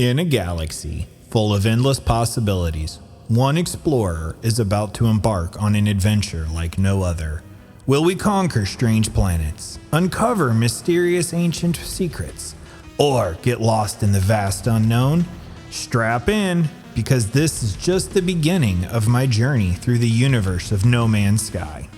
In a galaxy full of endless possibilities, one explorer is about to embark on an adventure like no other. Will we conquer strange planets, uncover mysterious ancient secrets, or get lost in the vast unknown? Strap in, because this is just the beginning of my journey through the universe of No Man's Sky.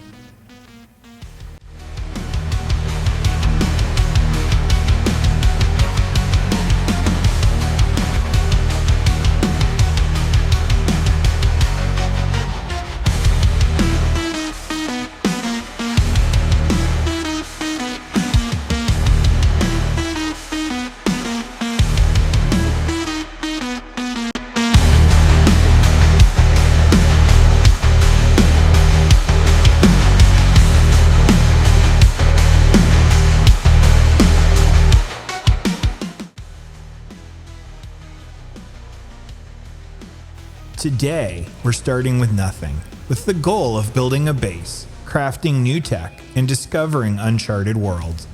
Today, we're starting with nothing, with the goal of building a base, crafting new tech, and discovering uncharted worlds.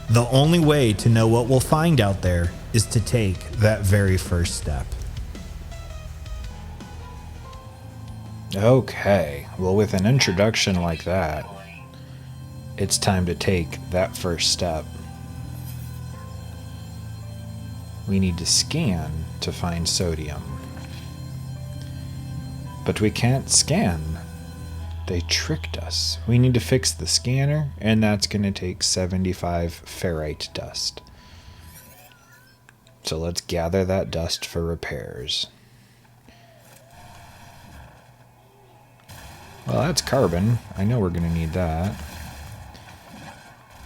The only way to know what we'll find out there is to take that very first step. Okay, well, with an introduction like that, it's time to take that first step. We need to scan to find sodium. But we can't scan. They tricked us. We need to fix the scanner, and that's going to take 75 ferrite dust. So let's gather that dust for repairs. Well, that's carbon. I know we're going to need that.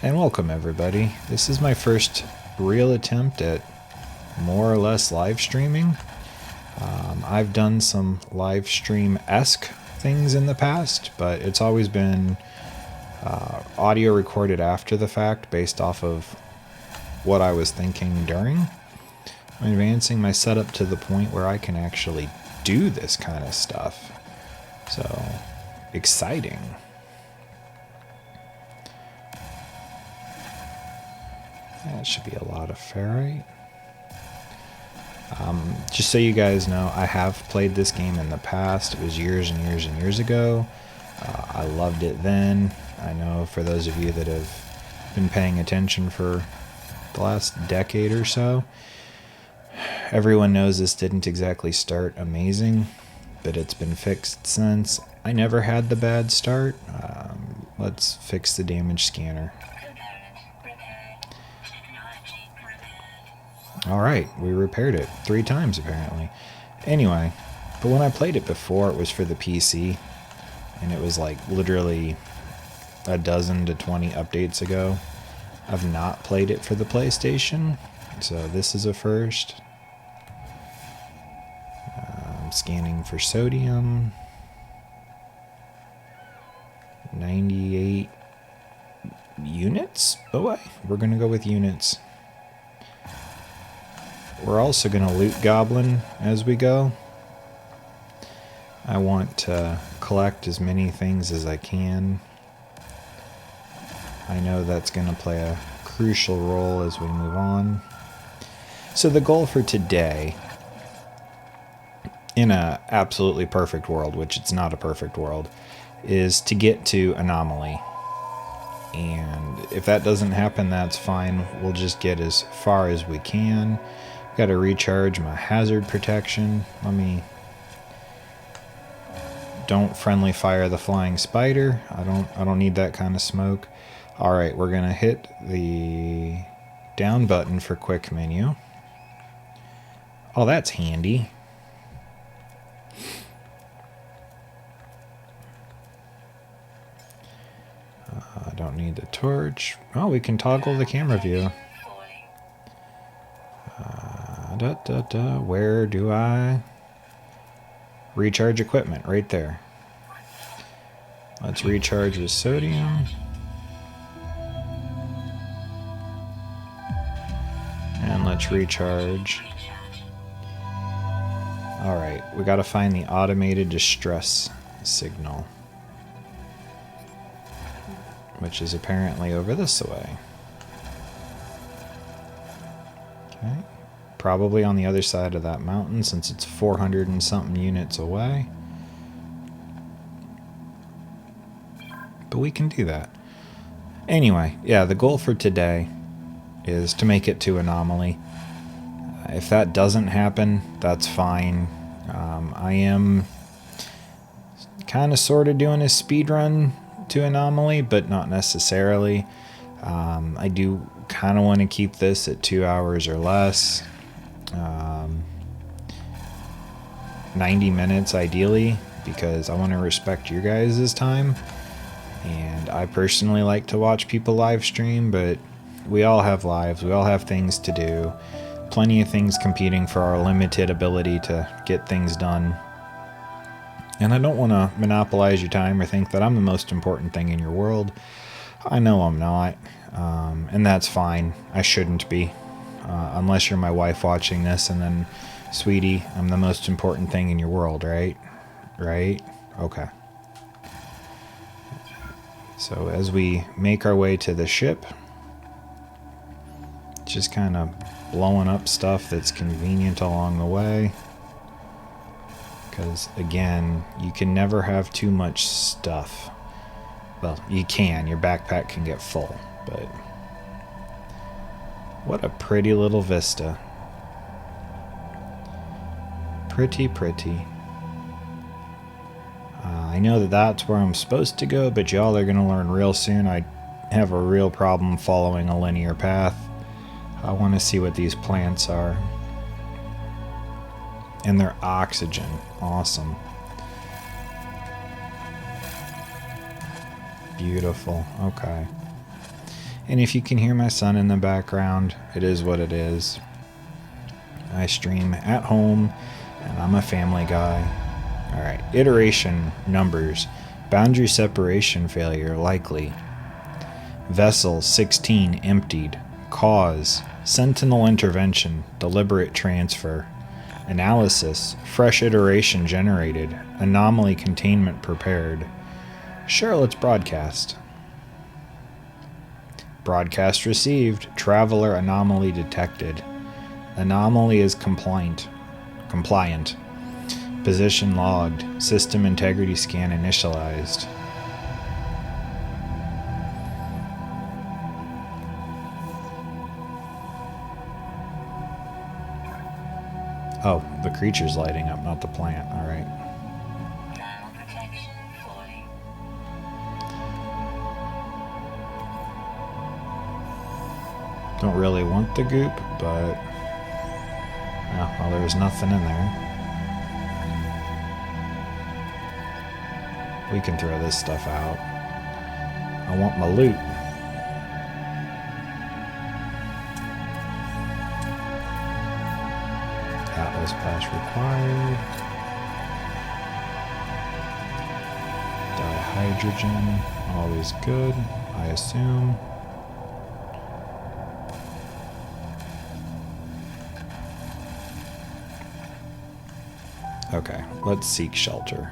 And welcome, everybody. This is my first real attempt at more or less live streaming. I've done some live stream-esque things in the past, but it's always been audio recorded after the fact based off of what I was thinking during. I'm advancing my setup to the point where I can actually do this kind of stuff. So, exciting. That should be a lot of ferrite. Just so you guys know, I have played this game in the past. It was years and years and years ago. I loved it then. I know for those of you that have been paying attention for the last decade or so, everyone knows this didn't exactly start amazing, but it's been fixed since. I never had the bad start. Let's fix the damage scanner. Alright, we repaired it 3 times apparently. Anyway, but when I played it before, it was for the PC, and it was like literally a dozen to 20 updates ago. I've not played it for the PlayStation, so this is a first. I'm scanning for sodium. 98 units? Oh, we're gonna go with units. We're also going to loot goblin as we go. I want to collect as many things as I can. I know that's going to play a crucial role as we move on. So the goal for today, in a absolutely perfect world, which it's not a perfect world, is to get to Anomaly. And if that doesn't happen, that's fine. We'll just get as far as we can. Got to recharge my hazard protection. Don't friendly fire the flying spider. I don't need that kind of smoke. All right, we're gonna hit the down button for quick menu. Oh, that's handy. I don't need the torch. Oh, we can toggle the camera view. Where do I recharge equipment? Right there. Let's recharge with sodium. And let's recharge. Alright, we gotta find the automated distress signal, which is apparently over this way. Okay. Probably on the other side of that mountain since it's 400 and something units away. But we can do that. Anyway, yeah, the goal for today is to make it to Anomaly. If that doesn't happen, that's fine. I am kind of sort of doing a speed run to Anomaly, but not necessarily. I do kind of want to keep this at 2 hours or less. 90 minutes ideally, because I want to respect your guys' time. And I personally like to watch people live stream, but we all have lives, we all have things to do. Plenty of things competing for our limited ability to get things done. And I don't want to monopolize your time or think that I'm the most important thing in your world. I know I'm not, and that's fine. I shouldn't be, unless you're my wife watching this, and then, sweetie, I'm the most important thing in your world, right? Right? Okay. So as we make our way to the ship, just kind of blowing up stuff that's convenient along the way. Because, again, you can never have too much stuff. Well, you can. Your backpack can get full, but what a pretty little vista. Pretty, pretty. I know that that's where I'm supposed to go, but y'all are going to learn real soon. I have a real problem following a linear path. I want to see what these plants are. And their oxygen. Awesome. Beautiful. Okay. And if you can hear my son in the background, it is what it is. I stream at home, and I'm a family guy. Alright, iteration numbers. Boundary separation failure likely. Vessel 16 emptied. Cause sentinel intervention. Deliberate transfer. Analysis. Fresh iteration generated. Anomaly containment prepared. Sure, let's broadcast. Broadcast received. Traveler anomaly detected. Anomaly is compliant. Position logged. System integrity scan initialized. Oh, the creature's lighting up, not the plant. Alright. Don't really want the goop, but... yeah, well, there's nothing in there. We can throw this stuff out. I want my loot. Atlas pass required. Dihydrogen, always good, I assume. Okay, let's seek shelter.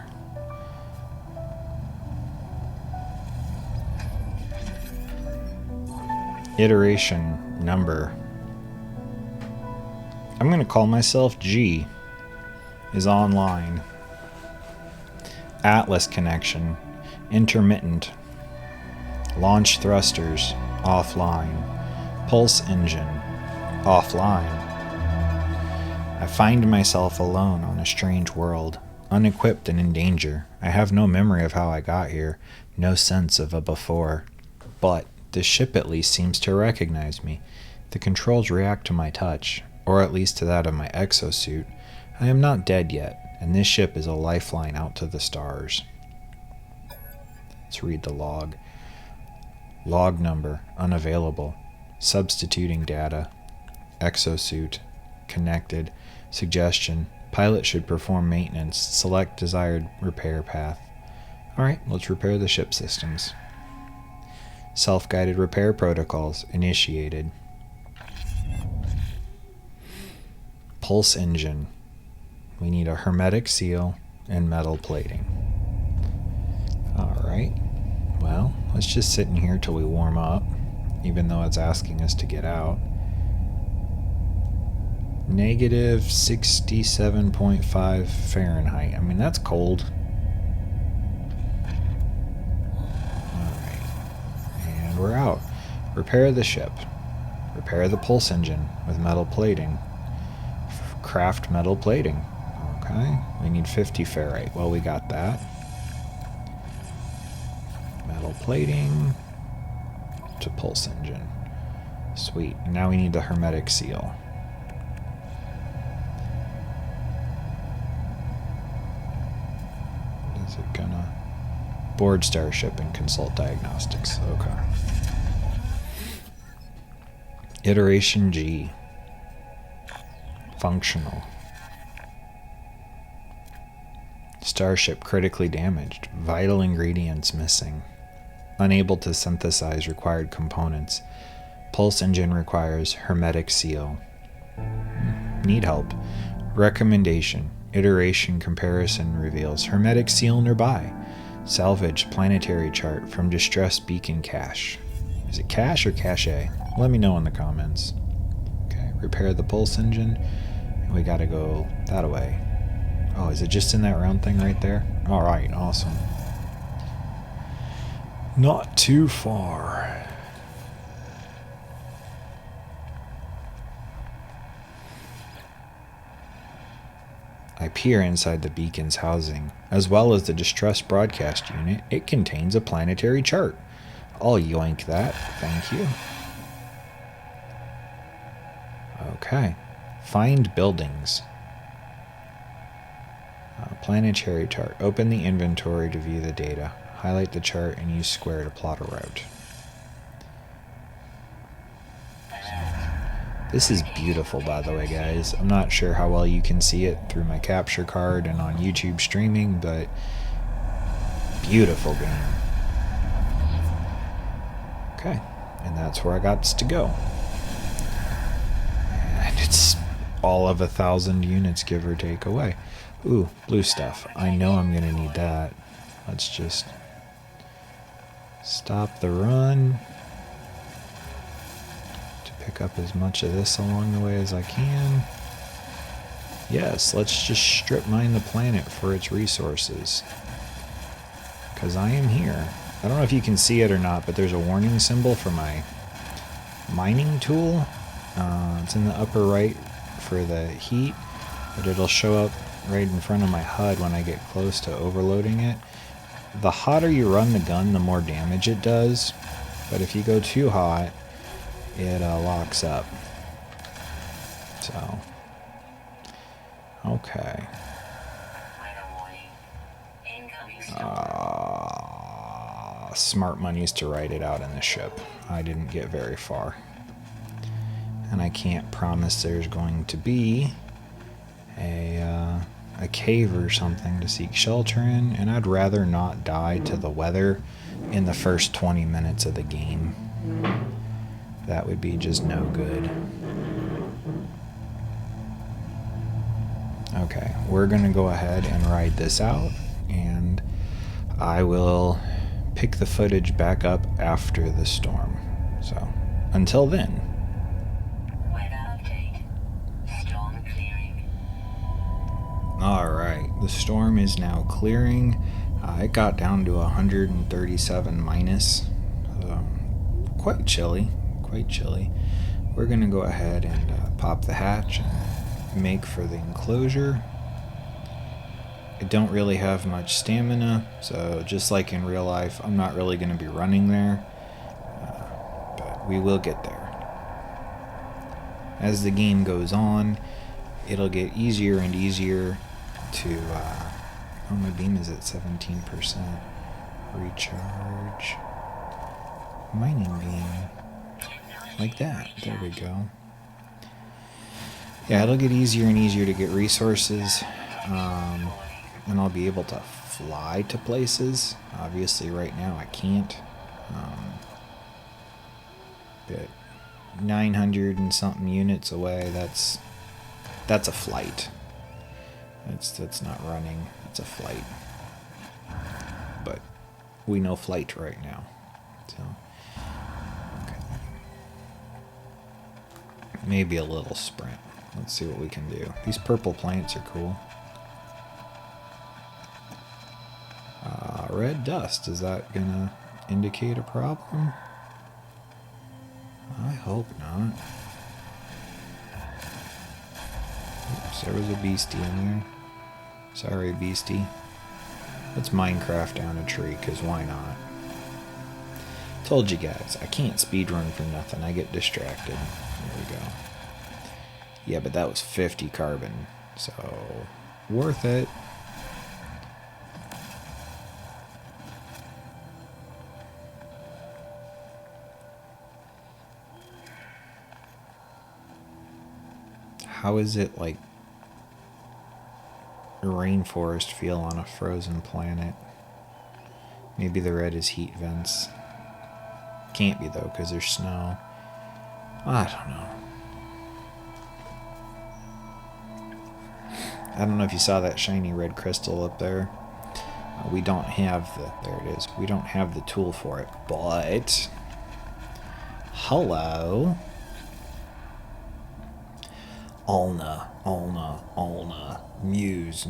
Iteration number. I'm going to call myself G. Is online. Atlas connection. Intermittent. Launch thrusters. Offline. Pulse engine. Offline. I find myself alone on a strange world, unequipped and in danger. I have no memory of how I got here, no sense of a before. But this ship at least seems to recognize me. The controls react to my touch, or at least to that of my exosuit. I am not dead yet, and this ship is a lifeline out to the stars. Let's read the log. Log number, unavailable. Substituting data. Exosuit. Connected. Suggestion. Pilot should perform maintenance. Select desired repair path. Alright, let's repair the ship systems. Self-guided repair protocols initiated. Pulse engine. We need a hermetic seal and metal plating. Alright. Well, let's just sit in here till we warm up, even though it's asking us to get out. Negative 67.5 Fahrenheit. I mean, that's cold. Alright. And we're out. Repair the ship. Repair the pulse engine with metal plating. Craft metal plating. Okay. We need 50 ferrite. Well, we got that. Metal plating to pulse engine. Sweet. Now we need the hermetic seal. Is it gonna board starship and consult diagnostics? Okay. Iteration G. Functional. Starship critically damaged. Vital ingredients missing. Unable to synthesize required components. Pulse engine requires hermetic seal. Need help. Recommendation. Iteration comparison reveals hermetic seal nearby. Salvage planetary chart from distressed beacon cache. Is it cache or cache? Let me know in the comments. Okay, repair the pulse engine. We gotta go that way. Oh, is it just in that round thing right there? Alright, awesome. Not too far. I peer inside the beacon's housing. As well as the distress broadcast unit, it contains a planetary chart. I'll yoink that, thank you. Okay. Find buildings. Planetary chart. Open the inventory to view the data. Highlight the chart and use square to plot a route. This is beautiful, by the way, guys. I'm not sure how well you can see it through my capture card and on YouTube streaming, but beautiful game. Okay, and that's where I got to go. And it's all of 1,000 units, give or take, away. Ooh, blue stuff. I know I'm gonna need that. Let's just stop the run to pick up as much of this along the way as I can. Yes, let's just strip mine the planet for its resources. Because I am here. I don't know if you can see it or not, but there's a warning symbol for my mining tool. It's in the upper right for the heat, but it'll show up right in front of my HUD when I get close to overloading it. The hotter you run the gun, the more damage it does, but if you go too hot, it locks up. So, okay. Smart money's to write it out in the ship. I didn't get very far. And I can't promise there's going to be a cave or something to seek shelter in, and I'd rather not die to the weather in the first 20 minutes of the game. That would be just no good. Okay, we're gonna go ahead and ride this out, and I will pick the footage back up after the storm. So, until then. Alright, the storm is now clearing. It got down to 137 minus. Quite chilly, quite chilly. We're gonna go ahead and pop the hatch and make for the enclosure. I don't really have much stamina, so just like in real life, I'm not really gonna be running there, but we will get there. As the game goes on, it'll get easier and easier to, oh, my beam is at 17%. Recharge. Mining beam. Like that. There we go. Yeah, it'll get easier and easier to get resources, and I'll be able to fly to places. Obviously, right now I can't. But 900 and something units away, that's a flight. That's not running, it's a flight. But we know flight right now. So okay. Maybe a little sprint. Let's see what we can do. These purple plants are cool. Red dust. Is that gonna indicate a problem? I hope not. Oops, there was a beastie in there. Sorry, beastie. Let's Minecraft down a tree, because why not? Told you guys, I can't speedrun for nothing. I get distracted. There we go. Yeah, but that was 50 carbon, so worth it. How is it like a rainforest feel on a frozen planet? Maybe the red is heat vents. Can't be though, because there's snow. I don't know. I don't know if you saw that shiny red crystal up there. We don't have the... There it is. We don't have the tool for it, but... Hello. Alna. Muse.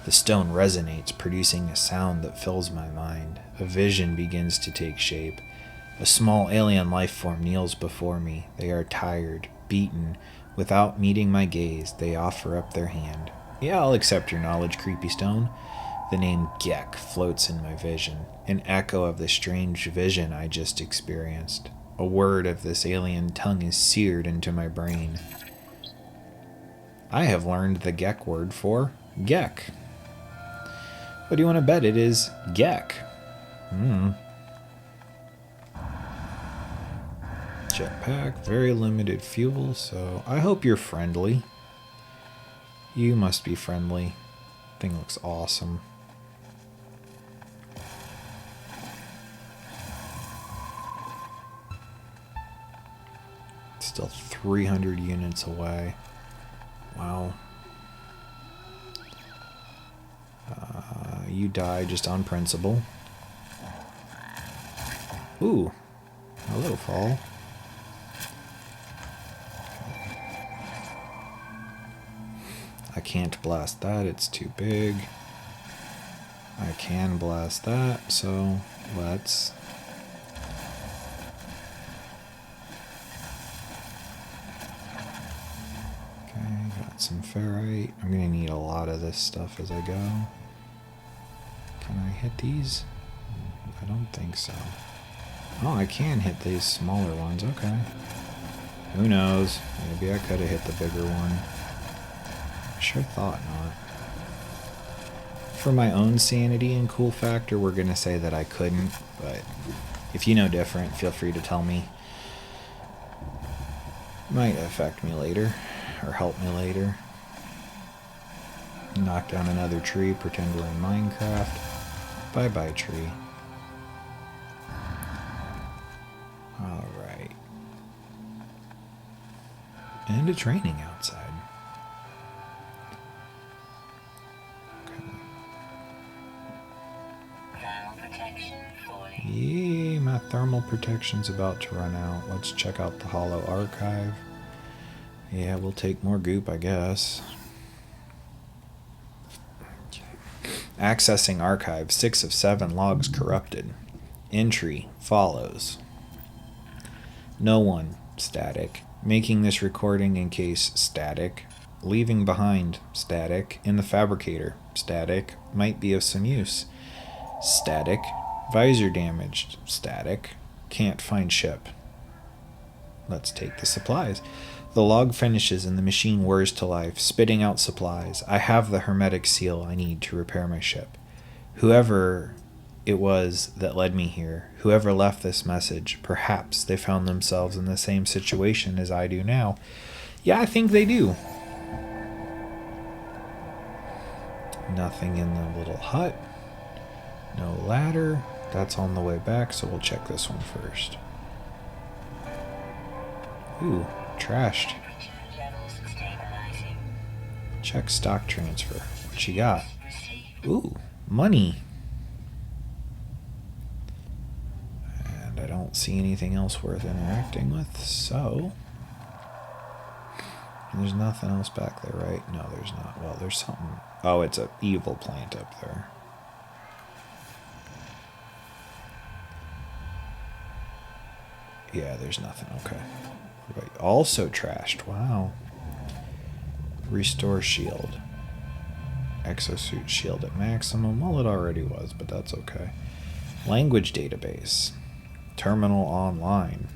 The stone resonates, producing a sound that fills my mind. A vision begins to take shape. A small alien life form kneels before me. They are tired, beaten. Without meeting my gaze, they offer up their hand. Yeah, I'll accept your knowledge, creepy stone. The name Gek floats in my vision, an echo of the strange vision I just experienced. A word of this alien tongue is seared into my brain. I have learned the Gek word for Gek. What do you want to bet it is Gek? Jetpack, very limited fuel, so I hope you're friendly. You must be friendly. Thing looks awesome. Still 300 units away. Wow. You die just on principle. Ooh. Hello, fall. I can't blast that, it's too big. I can blast that, so let's... Okay, got some ferrite. I'm gonna need a lot of this stuff as I go. Can I hit these? I don't think so. Oh, I can hit these smaller ones, okay. Who knows? Maybe I could have hit the bigger one. Sure thought not. For my own sanity and cool factor, we're going to say that I couldn't, but if you know different, feel free to tell me. Might affect me later, or help me later. Knock down another tree, pretend we're in Minecraft. Bye-bye, tree. Alright. And it's raining outside. Yeah, my thermal protection's about to run out. Let's check out the Hollow Archive. Yeah, we'll take more goop, I guess. Accessing archive. 6 of 7 logs corrupted. Entry follows. No one. Static. Making this recording in case static. Leaving behind. Static. In the fabricator. Static. Might be of some use. Static. Visor damaged. Static. Can't find ship. Let's take the supplies. The log finishes and the machine whirs to life, spitting out supplies. I have the hermetic seal I need to repair my ship. Whoever it was that led me here, whoever left this message, perhaps they found themselves in the same situation as I do now. Yeah, I think they do. Nothing in the little hut. No ladder. That's on the way back, so we'll check this one first. Ooh, trashed. Check stock transfer. What you got? Ooh, money. And I don't see anything else worth interacting with, so There's nothing else back there, right? No, there's not. Well, there's something. Oh, it's an evil plant up there. Yeah, there's nothing. Okay. Also trashed. Wow. Restore shield. Exosuit shield at maximum. Well, it already was, but that's okay. Language database. Terminal online.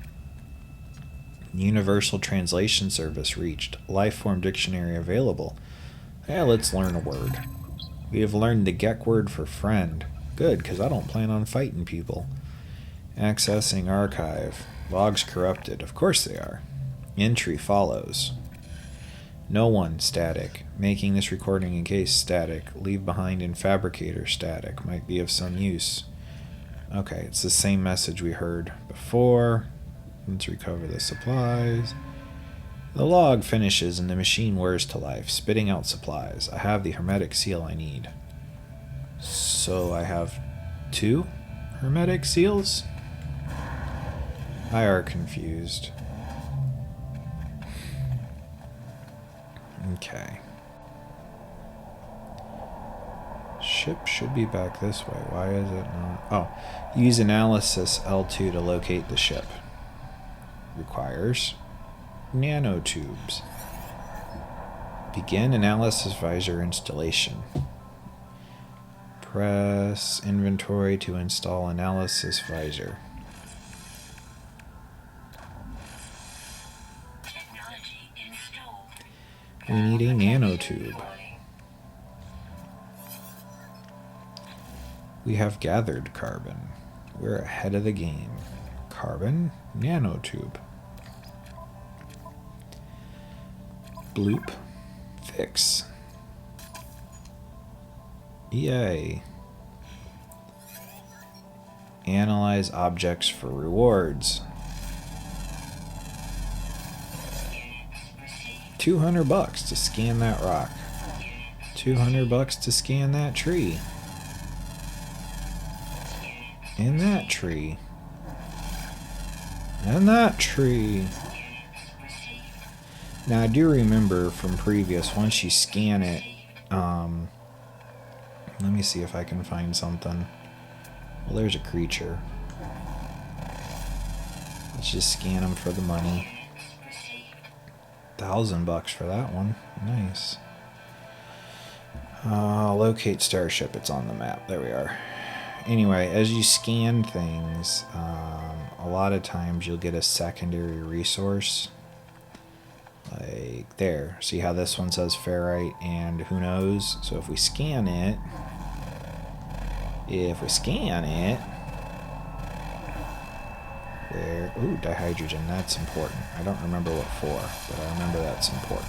Universal translation service reached. Lifeform dictionary available. Yeah, let's learn a word. We have learned the Gek word for friend. Good, because I don't plan on fighting people. Accessing archive. Logs corrupted. Of course they are. Entry follows. No one, static. Making this recording in case, static. Leave behind in fabricator, static. Might be of some use. Okay, it's the same message we heard before. Let's recover the supplies. The log finishes and the machine whirs to life, spitting out supplies. I have the hermetic seal I need. So I have 2 hermetic seals? I are confused. Okay. Ship should be back this way. Why is it not? Oh, use analysis L2 to locate the ship. Requires nanotubes. Begin analysis visor installation. Press inventory to install analysis visor. We need a nanotube. We have gathered carbon. We're ahead of the game. Carbon nanotube. Bloop. Fix. EA. Analyze objects for rewards. $200 to scan that rock. $200 to scan that tree. And that tree. And that tree. Now I do remember from previous, once you scan it, let me see if I can find something. Well, there's a creature. Let's just scan them for the money. $1,000 for that one. Nice. Locate starship. It's on the map. There we are. Anyway, as you scan things, a lot of times you'll get a secondary resource. Like there. See how this one says ferrite and who knows? So if we scan it, there, ooh, dihydrogen, that's important. I don't remember what for, but I remember that's important.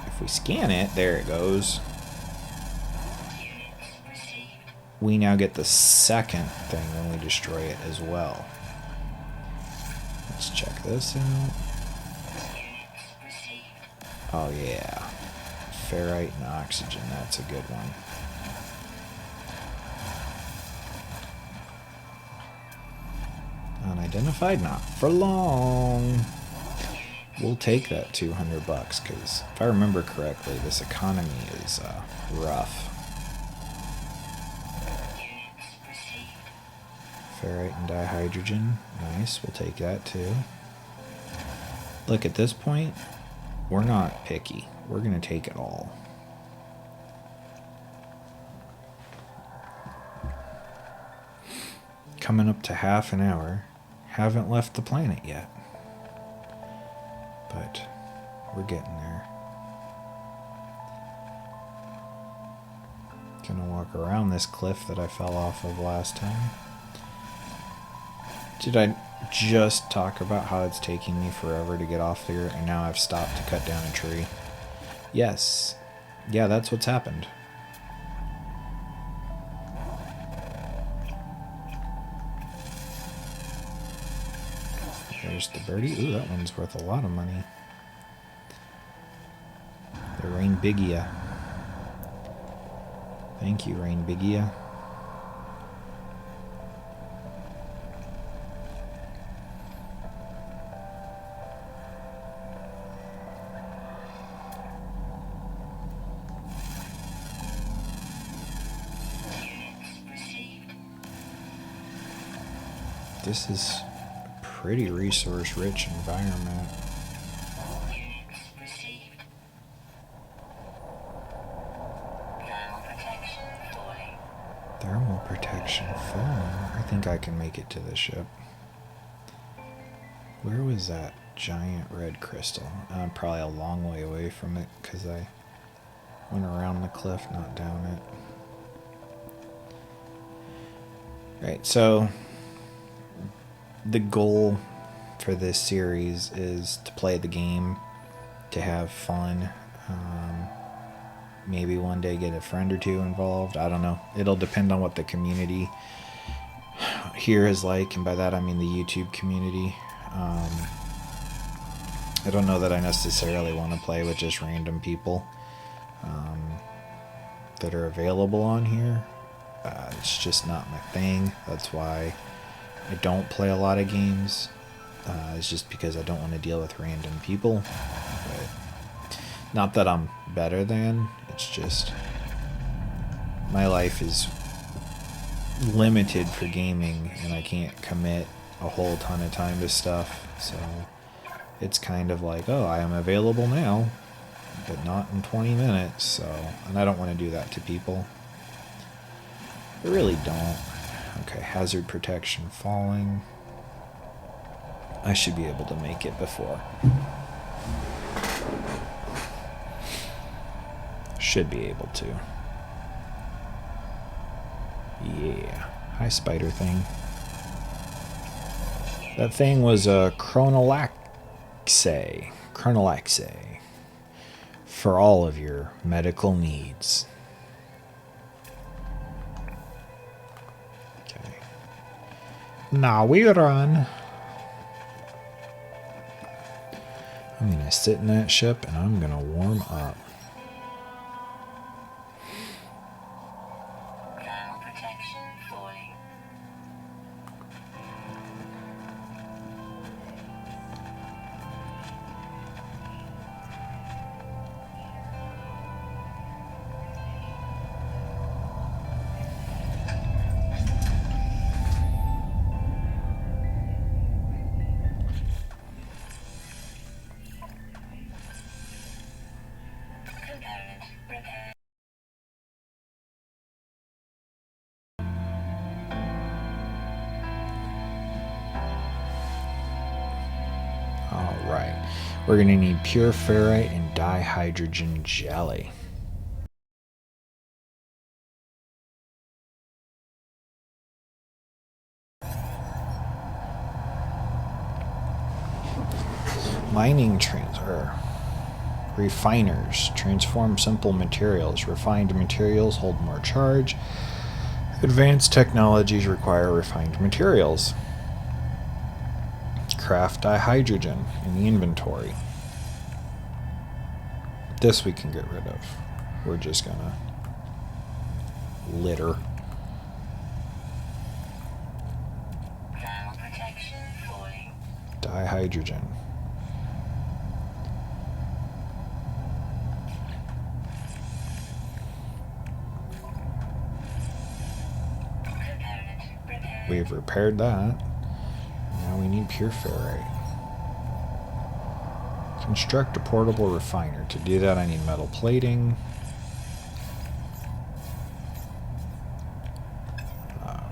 If we scan it, there it goes. We now get the second thing when we destroy it as well. Let's check this out. Oh yeah. Ferrite and oxygen, that's a good one. Unidentified, not for long. We'll take that $200 because if I remember correctly, this economy is rough. Ferrite and dihydrogen, nice. We'll take that too. Look, at this point, we're not picky. We're gonna take it all. Coming up to half an hour. Haven't left the planet yet. But we're getting there. Gonna walk around this cliff that I fell off of last time. Did I just talk about how it's taking me forever to get off there and now I've stopped to cut down a tree? Yes. Yeah, that's what's happened. There's the birdie. Ooh, that one's worth a lot of money. The Rainbigia. Thank you, Rainbigia. This is a pretty resource-rich environment. Thermal protection falling. I think I can make it to the ship. Where was that giant red crystal? I'm probably a long way away from it because I went around the cliff, not down it. Right, so the goal for this series is to play the game, to have fun. Maybe one day get a friend or two involved. I don't know. It'll depend on what the community here is like, and by that I mean the YouTube community. I don't know that I necessarily want to play with just random people that are available on here. It's just not my thing. That's why I don't play a lot of games. It's just because I don't want to deal with random people. But not that I'm better than. It's just my life is limited for gaming, and I can't commit a whole ton of time to stuff. So it's kind of like, oh, I am available now, but not in 20 minutes. So, and I don't want to do that to people. I really don't. Okay, hazard protection falling. I should be able to make it before. Should be able to. Yeah. Hi, spider thing. That thing was a chronolaxe. Chronolaxe. For all of your medical needs. Okay. Now we run. I'm going to sit in that ship and I'm going to warm up. Alright, we're going to need pure ferrite and dihydrogen jelly. Mining refiners transform simple materials. Refined materials hold more charge. Advanced technologies require refined materials. Craft dihydrogen in the inventory. This we can get rid of. We're just gonna litter. Dihydrogen. We've repaired that. Now we need pure ferrite. Construct a portable refiner. To do that, I need metal plating.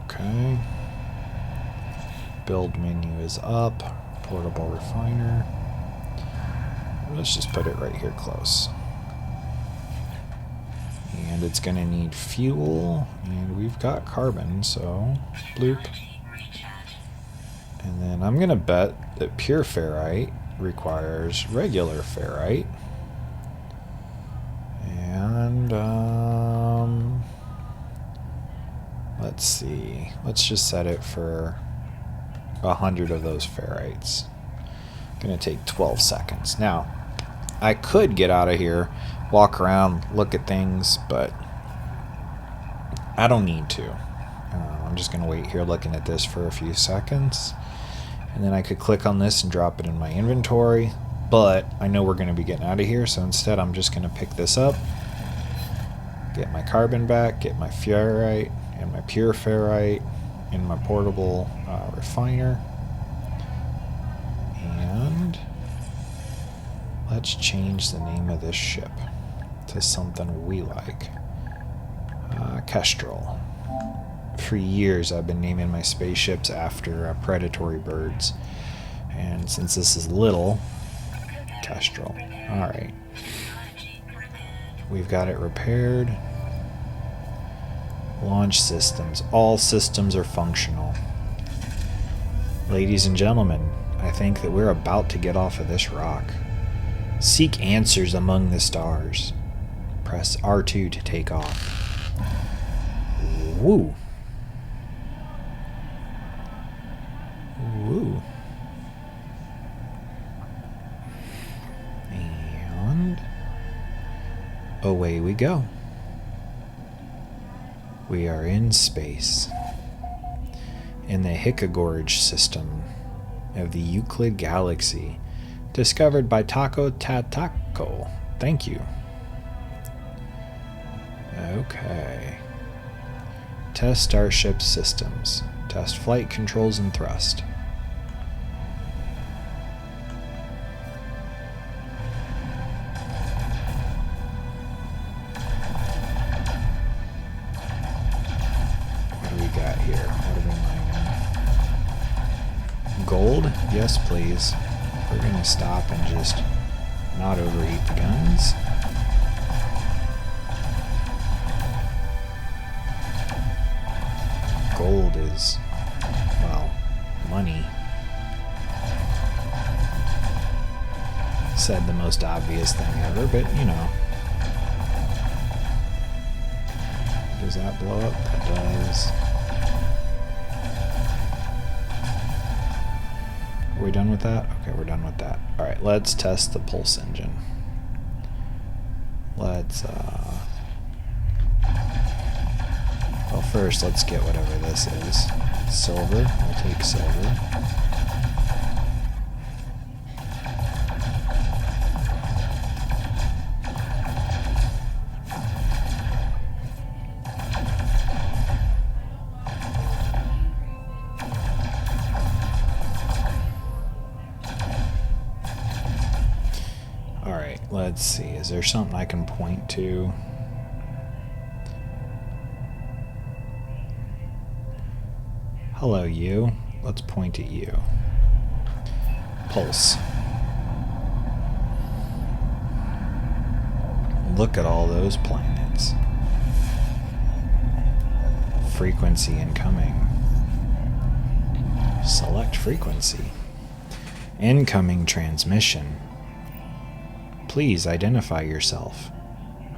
Okay. Build menu is up. Portable refiner. Let's just put it right here close. And it's going to need fuel. And we've got carbon, so bloop. And then I'm going to bet that pure ferrite requires regular ferrite. And let's see. Let's just set it for 100 of those ferrites. Going to take 12 seconds. Now, I could get out of here, walk around, look at things, but I don't need to. I'm just going to wait here looking at this for a few seconds. And then I could click on this and drop it in my inventory. But I know we're going to be getting out of here, so instead I'm just going to pick this up. Get my carbon back, get my ferrite and my pure ferrite. in my portable refiner. And let's change the name of this ship to something we like. Kestrel. For years I've been naming my spaceships after predatory birds. And since this is little, Kestrel. Alright. We've got it repaired. Launch systems. All systems are functional. Ladies and gentlemen, I think that we're about to get off of this rock. Seek answers among the stars. Press R2 to take off. Woo. Woo. And away we go. We are in space. In the Hikagorge system of the Euclid Galaxy, discovered by Taco Tatako. Thank you. Okay. Test Starship systems. Test flight controls and thrust. What do we got here? What are we mining? Gold? Yes, please. We're going to stop and just not overheat the guns. Gold is, well, money. Said the most obvious thing ever, but you know. Does that blow up? That does. Are we done with that? Okay, we're done with that. Alright, let's test the pulse engine. Let's, well, first, let's get whatever this is. Silver. We'll take silver. Alright, let's see. Is there something I can point to? Hello, you. Let's point at you. Pulse. Look at all those planets. Frequency incoming. Select frequency. Incoming transmission. Please identify yourself.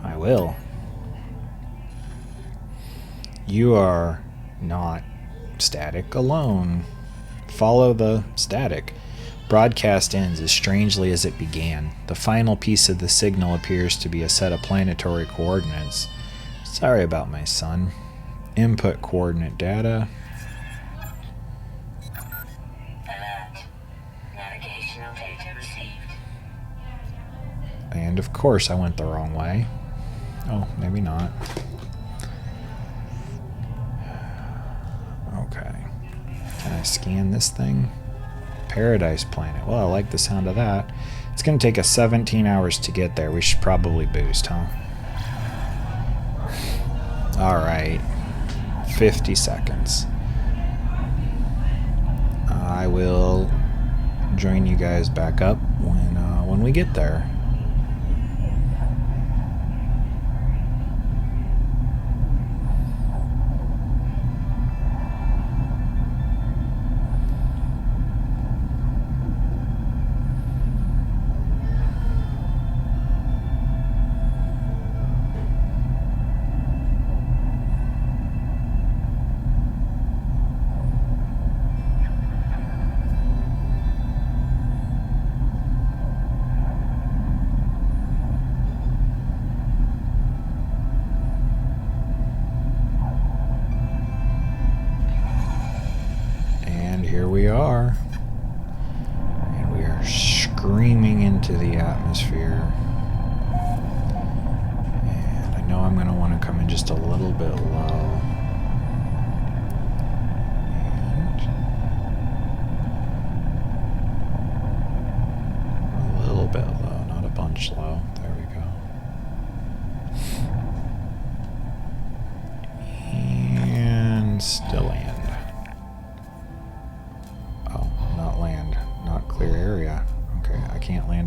I will. You are not static alone. Follow the static. Broadcast ends as strangely as it began. The final piece of the signal appears to be a set of planetary coordinates. Sorry about my son. Input coordinate data. Alert. Navigational data received. And of course I went the wrong way. Oh, maybe not. Okay. Can I scan this thing? Paradise Planet. Well, I like the sound of that. It's going to take us 17 hours to get there. We should probably boost, huh? Alright. 50 seconds. I will join you guys back up when we get there. Here we are, and we are screaming into the atmosphere, and I know I'm going to want to come in just a little bit low,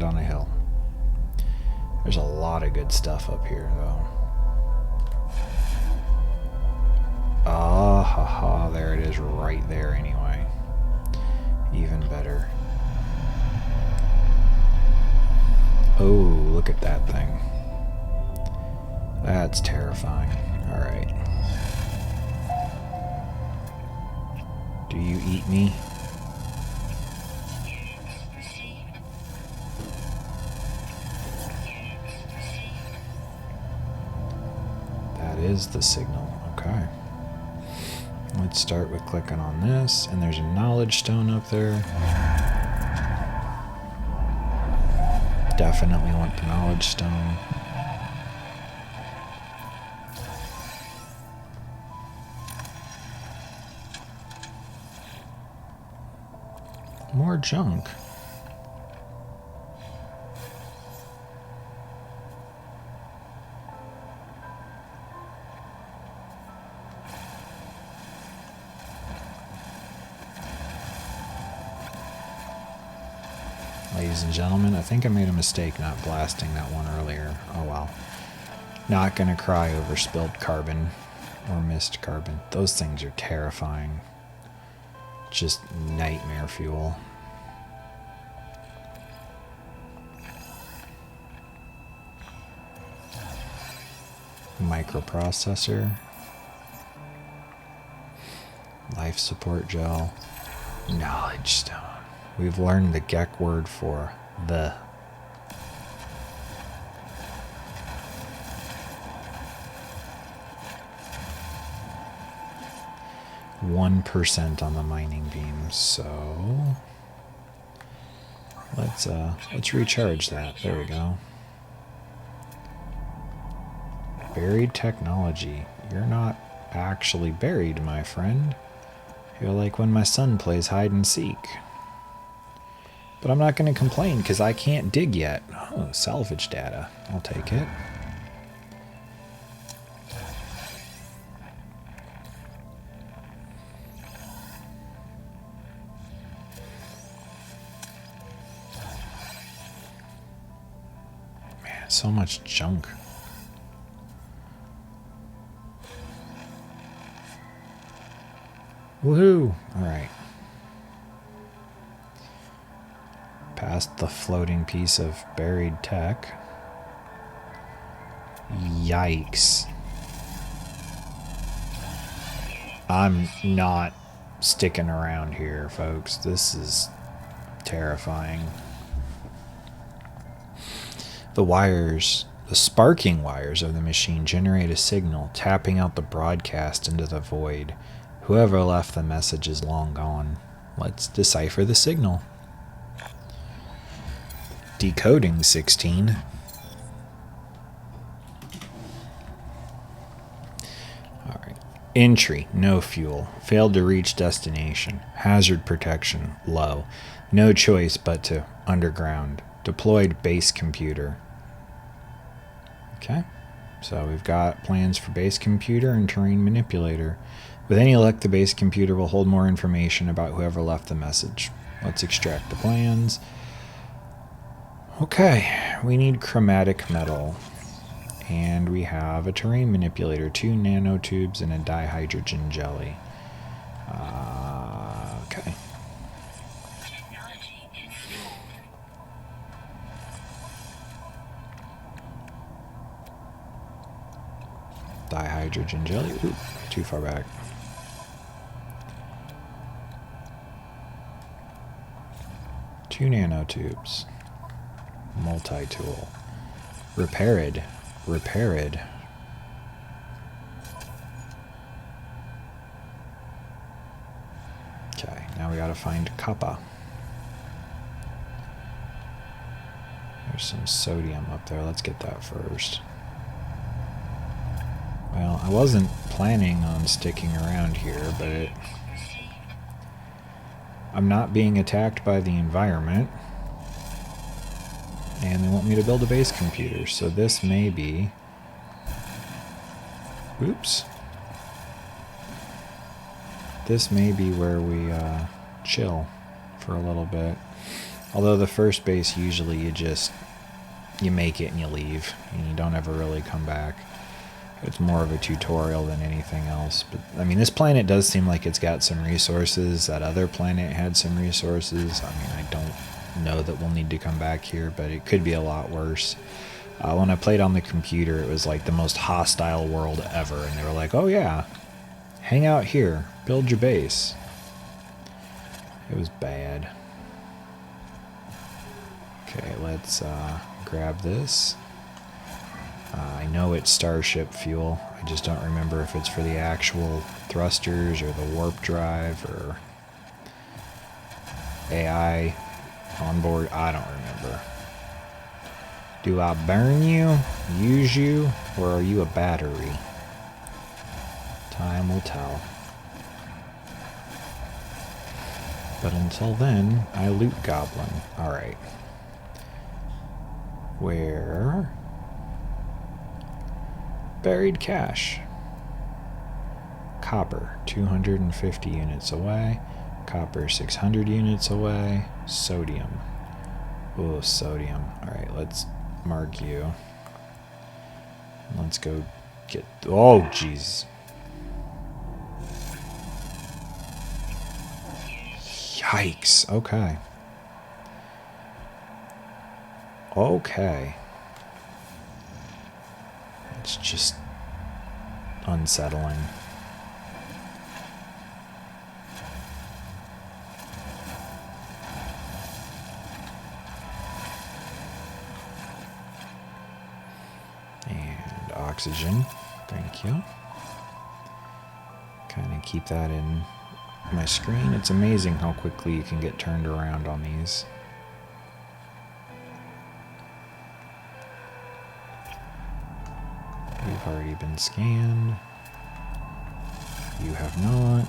land on a hill. There's a lot of good stuff up here, though. Ah, ha, ha, there it is right there anyway. Even better. Oh, look at that thing. That's terrifying. Alright. Do you eat me? That is the signal. Okay. Let's start with clicking on this, and there's a knowledge stone up there. Definitely want the knowledge stone. More junk. Ladies and gentlemen, I think I made a mistake not blasting that one earlier. Oh well. Not gonna cry over spilled carbon or missed carbon. Those things are terrifying. Just nightmare fuel. Microprocessor. Life support gel. Knowledge stone. We've learned the Gek word for the. %1% on the mining beams, so let's recharge that. There we go. Buried technology. You're not actually buried, my friend. You're like when my son plays hide and seek. But I'm not going to complain because I can't dig yet. Oh, salvage data. I'll take it. Man, so much junk. Woohoo! Alright. Past the floating piece of buried tech. Yikes. I'm not sticking around here, folks. This is terrifying. The wires, the sparking wires of the machine generate a signal, tapping out the broadcast into the void. Whoever left the message is long gone. Let's decipher the signal. Decoding 16. Alright. Entry, no fuel. Failed to reach destination. Hazard protection, low. No choice but to underground. Deployed base computer. Okay. So we've got plans for base computer and terrain manipulator. With any luck, the base computer will hold more information about whoever left the message. Let's extract the plans. Okay, we need chromatic metal. And we have a terrain manipulator, 2 nanotubes, and a dihydrogen jelly. Okay. Dihydrogen jelly. Ooh, too far back. Two nanotubes. Multi-tool. Repaired. Repaired. Okay, now we gotta find copper. There's some sodium up there. Let's get that first. Well, I wasn't planning on sticking around here, but I'm not being attacked by the environment. And they want me to build a base computer, so this may be... Oops. This may be where we chill for a little bit. Although the first base, usually you make it and you leave, and you don't ever really come back. It's more of a tutorial than anything else. But I mean, this planet does seem like it's got some resources. That other planet had some resources. I mean, I don't know that we'll need to come back here, but it could be a lot worse. When I played on the computer, it was like the most hostile world ever, and they were like, oh yeah, hang out here, build your base. It was bad. Okay, let's grab this. I know it's starship fuel. I just don't remember if it's for the actual thrusters or the warp drive or AI on board. I don't remember. Do I burn you, use you, or are you a battery? Time will tell. But until then, I loot goblin. Alright. Where? Buried cache. Copper, 250 units away. Copper, 600 units away. Sodium. Oh, sodium. Alright, let's mark you. Let's go get... Oh, jeez. Yikes. Okay. Okay. It's just unsettling. And oxygen. Thank you. Kind of keep that in my screen. It's amazing how quickly you can get turned around on these. You've already been scanned. You have not.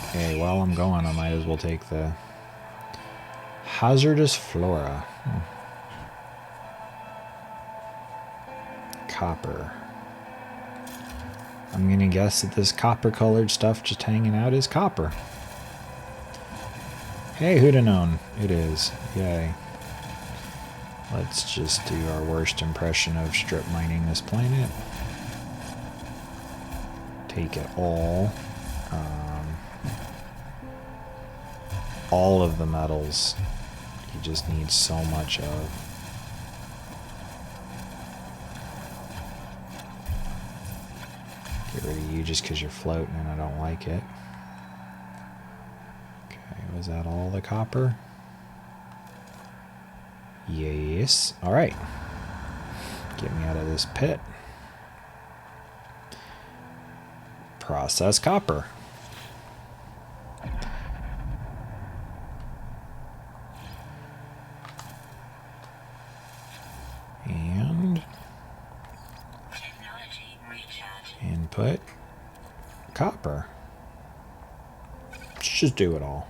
Okay, while I'm going, I might as well take the hazardous flora. Copper. I'm gonna guess that this copper-colored stuff just hanging out is copper. Hey, who'd have known? It is. Yay. Let's just do our worst impression of strip mining this planet. Take it all. All of the metals you just need so much of. Get rid of you just because you're floating and I don't like it. Okay, was that all the copper? Yes. Alright. Get me out of this pit. Process copper. And input copper. Let's just do it all.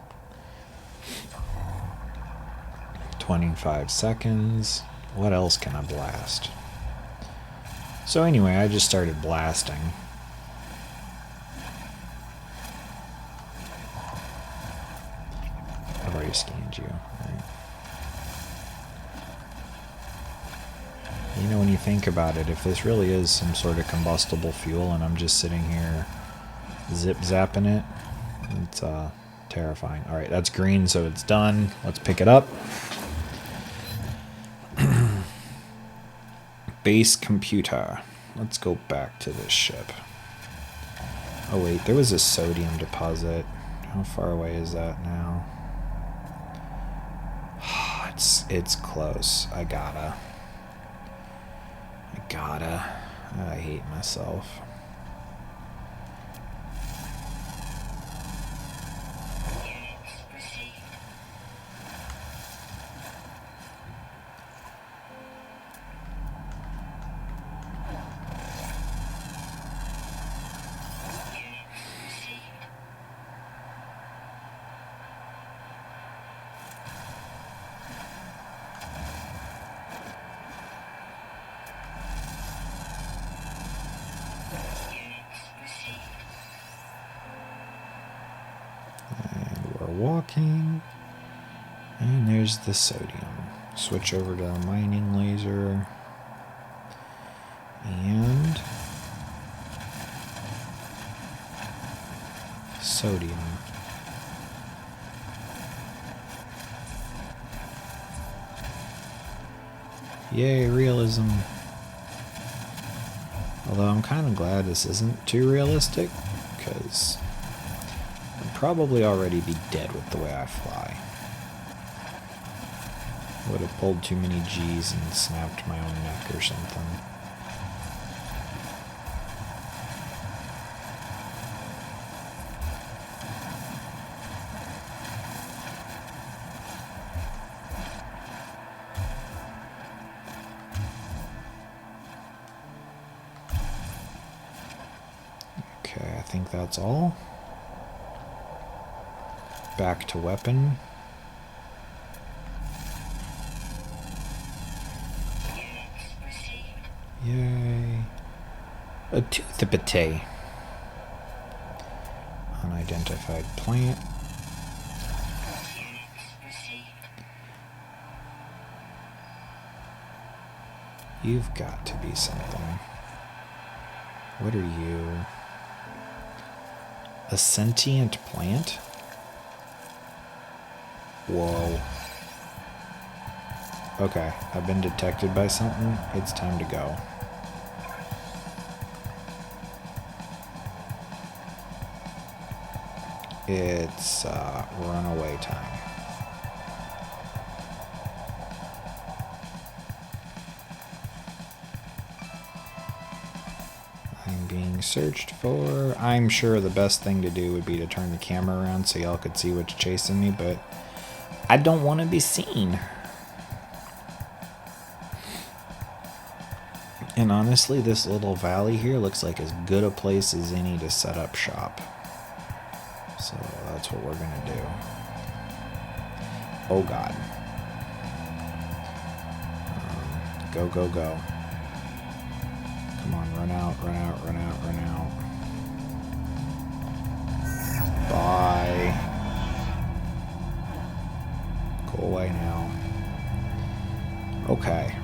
25 seconds. What else can I blast? So anyway, I just started blasting. I've already scanned you. Right. You know, when you think about it, if this really is some sort of combustible fuel and I'm just sitting here zip-zapping it, it's terrifying. Alright, that's green, so it's done. Let's pick it up. Base computer. Let's go back to this ship. Oh wait, there was a sodium deposit. How far away is that now? It's close. I hate myself. Walking, and there's the sodium. Switch over to the mining laser. And sodium. Yay, realism. Although I'm kind of glad this isn't too realistic, because I'd probably already be dead with the way I fly. Would have pulled too many G's and snapped my own neck or something. Okay, I think that's all. Back to weapon. Yay. A toothpate. Unidentified plant. You've got to be something. What are you? A sentient plant? Whoa. Okay, I've been detected by something. It's time to go. It's runaway time. I'm being searched for. I'm sure the best thing to do would be to turn the camera around so y'all could see what's chasing me, but I don't want to be seen. And honestly, this little valley here looks like as good a place as any to set up shop. So that's what we're gonna do. Oh God. Go, go, go. Come on, run out, run out, run out, run out. Bye. Go away now. Okay.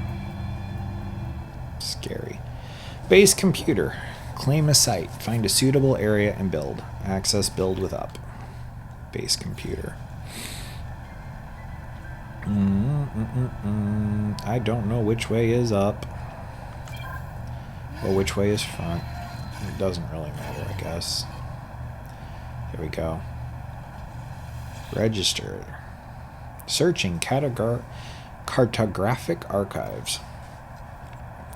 Scary. Base computer. Claim a site. Find a suitable area and build. Access build with up. Base computer. I don't know which way is up. Or which way is front. It doesn't really matter, I guess. There we go. Register. Searching cartographic archives.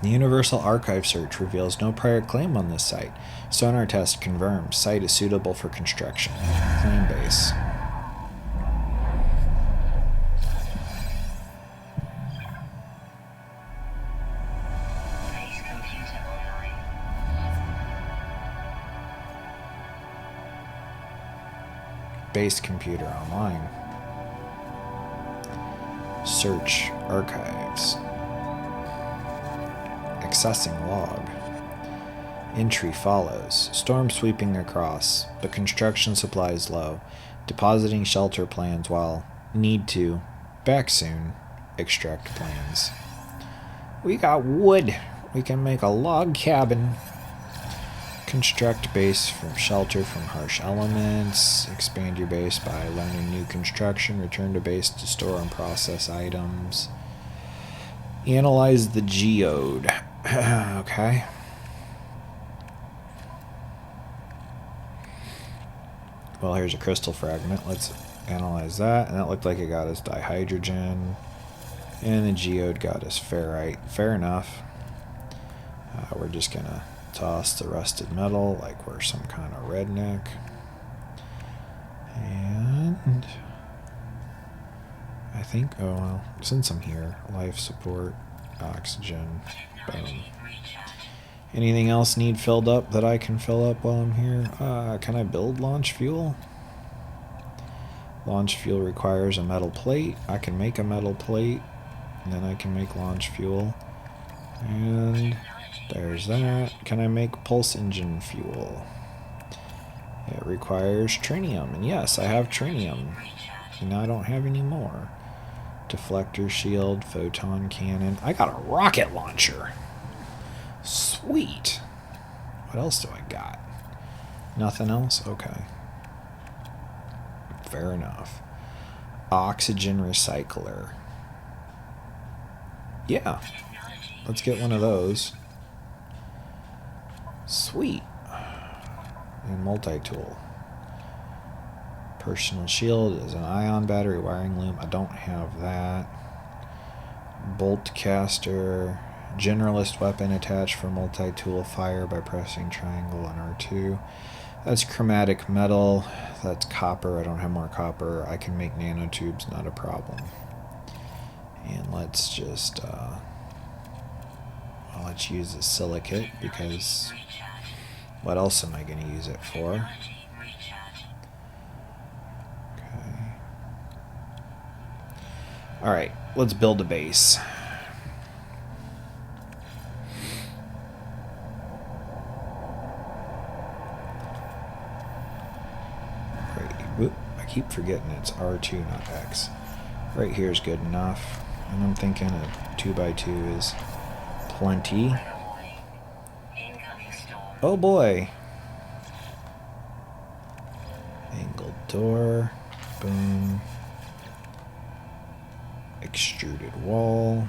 The Universal Archive search reveals no prior claim on this site. Sonar test confirms site is suitable for construction. Claim base. Base computer online. Search archives. Accessing log. Entry follows. Storm sweeping across, but construction supplies low. Depositing shelter plans while need to. Back soon. Extract plans. We got wood. We can make a log cabin. Construct base from shelter from harsh elements. Expand your base by learning new construction. Return to base to store and process items. Analyze the geode. Okay. Well, here's a crystal fragment. Let's analyze that. And that looked like it got us dihydrogen. And the geode got us ferrite. Fair enough. We're just going to toss the rusted metal like we're some kind of redneck. And I think, oh well, since I'm here, life support, oxygen, boom. Anything else need filled up that I can fill up while I'm here? Can I build launch fuel? Launch fuel requires a metal plate. I can make a metal plate, and then I can make launch fuel. And there's that. Can I make pulse engine fuel? It requires trinium, and yes, I have trinium. And I don't have any more. Deflector shield, photon cannon. I got a rocket launcher. Sweet. What else do I got? Nothing else? Okay. Fair enough. Oxygen recycler. Yeah. Let's get one of those. Sweet. And multi-tool. Personal shield is an ion battery wiring loom. I don't have that. Bolt caster. Generalist weapon attached for multi-tool fire by pressing triangle on R2. That's chromatic metal. That's copper. I don't have more copper. I can make nanotubes, not a problem. And let's just let's use the silicate, because what else am I going to use it for? Okay. Alright, let's build a base. I keep forgetting it's R2, not X. Right here is good enough. And I'm thinking a 2x2 is plenty. Oh boy. Angled door. Boom. Extruded wall.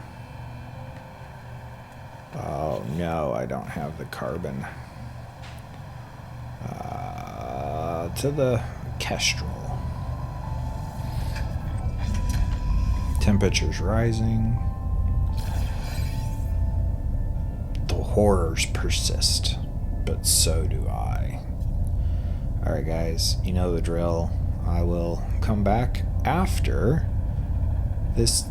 Oh no, I don't have the carbon. To the Kestrel. Temperature's rising. The horrors persist, but so do I. Alright guys, you know the drill. I will come back after this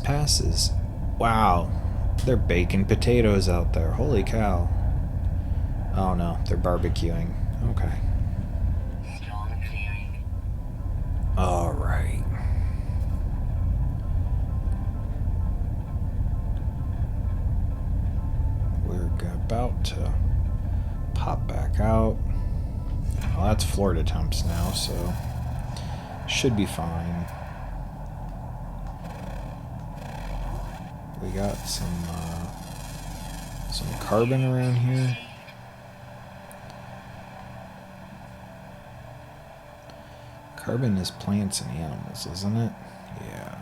passes. Wow, they're baking potatoes out there. Holy cow. Oh no, they're barbecuing. Okay. Alright. We're about to pop back out. Well, that's Florida temps now, so should be fine. We got some carbon around here. Carbon is plants and animals, isn't it? Yeah.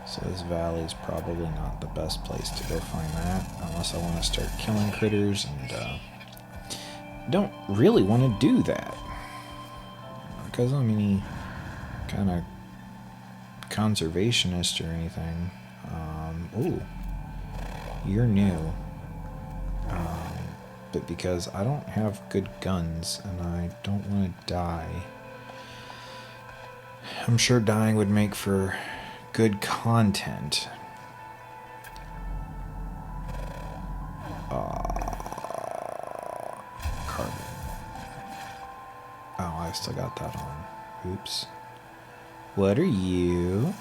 So this valley is probably not the best place to go find that, unless I want to start killing critters, and don't really want to do that. Because I'm any kind of conservationist or anything. Ooh, you're new. But because I don't have good guns and I don't want to die. I'm sure dying would make for good content. Carbon. Oh, I still got that on. Oops. What are you?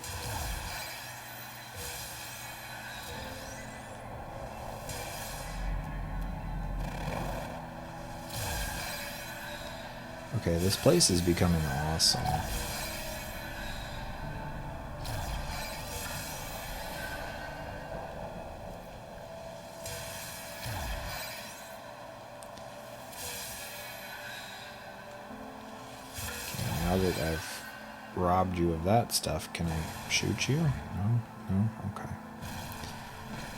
Okay, this place is becoming awesome. Okay, now that I've robbed you of that stuff, can I shoot you? No? No? Okay.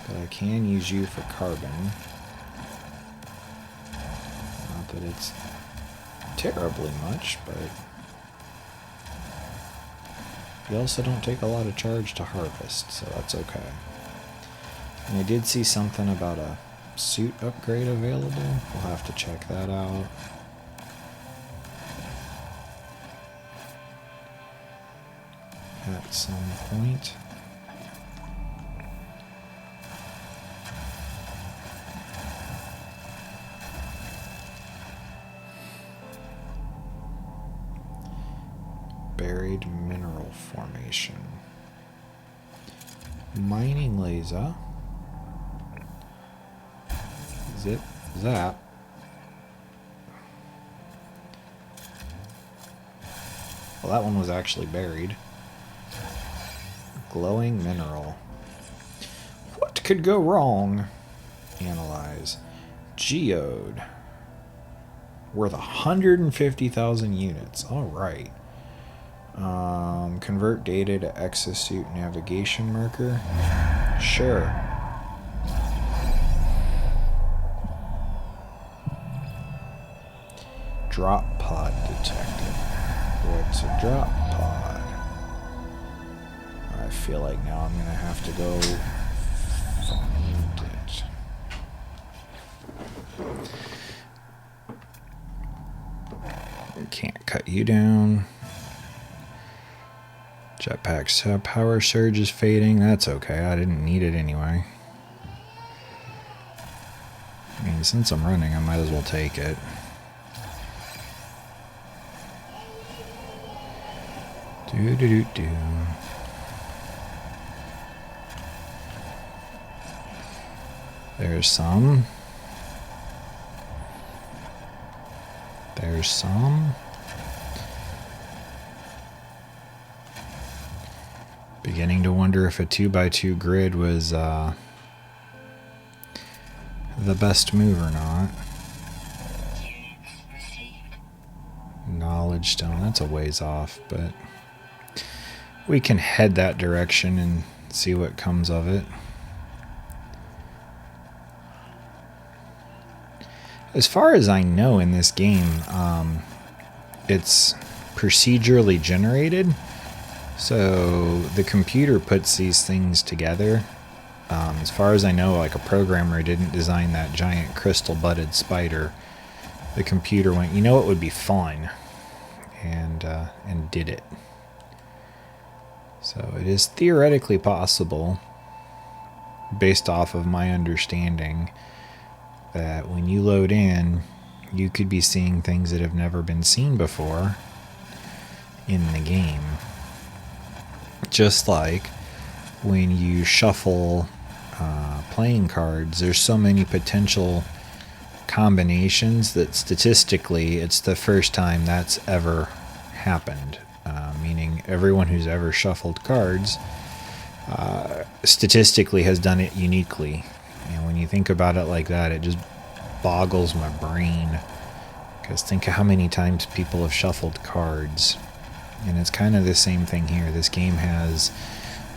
But I can use you for carbon. Not that it's terribly much, but you also don't take a lot of charge to harvest, so that's okay. And I did see something about a suit upgrade available. We'll have to check that out. At some point. Buried mineral formation. Mining laser. Zip, zap. Well, that one was actually buried. Glowing mineral. What could go wrong? Analyze. Geode. Worth 150,000 units. Alright. Convert data to exosuit navigation marker. Sure. Drop pod detected. What's a drop pod? I feel like now I'm gonna have to go find it. Can't cut you down. Jetpack power surge is fading. That's okay. I didn't need it anyway. I mean, since I'm running, I might as well take it. Do. There's some. There's some. Beginning to wonder if a 2x2 grid was the best move or not. Knowledge stone, that's a ways off, but we can head that direction and see what comes of it. As far as I know in this game, it's procedurally generated. So the computer puts these things together. As far as I know, like a programmer didn't design that giant crystal-butted spider. The computer went, you know what would be fun, and did it. So it is theoretically possible, based off of my understanding, that when you load in, you could be seeing things that have never been seen before in the game. Just like when you shuffle playing cards, there's so many potential combinations that statistically it's the first time that's ever happened. Meaning everyone who's ever shuffled cards statistically has done it uniquely. And when you think about it like that, it just boggles my brain. Because think of how many times people have shuffled cards. And it's kind of the same thing here. This game has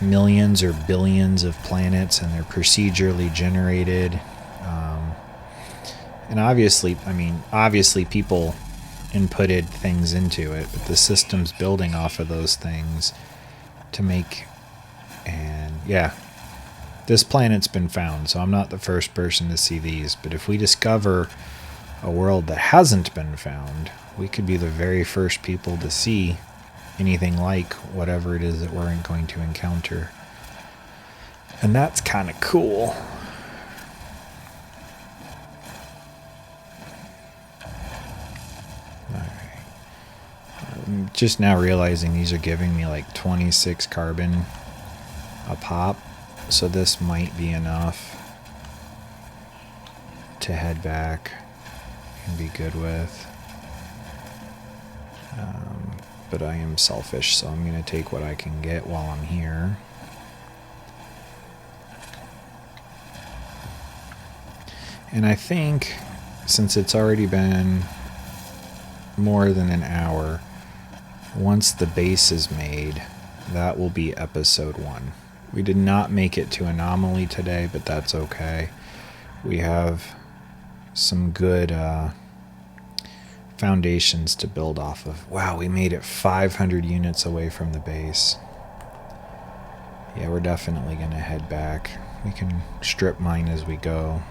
millions or billions of planets, and they're procedurally generated. And obviously people inputted things into it, but the system's building off of those things to make. And yeah, this planet's been found, so I'm not the first person to see these, but if we discover a world that hasn't been found, we could be the very first people to see anything like whatever it is that we're going to encounter. And that's kind of cool. I'm just now realizing these are giving me like 26 carbon a pop, so this might be enough to head back and be good with. But I am selfish, so I'm going to take what I can get while I'm here. And I think, since it's already been more than an hour, once the base is made, that will be episode 1. We did not make it to Anomaly today, but that's okay. We have some good foundations to build off of. Wow, we made it 500 units away from the base. Yeah, we're definitely going to head back. We can strip mine as we go.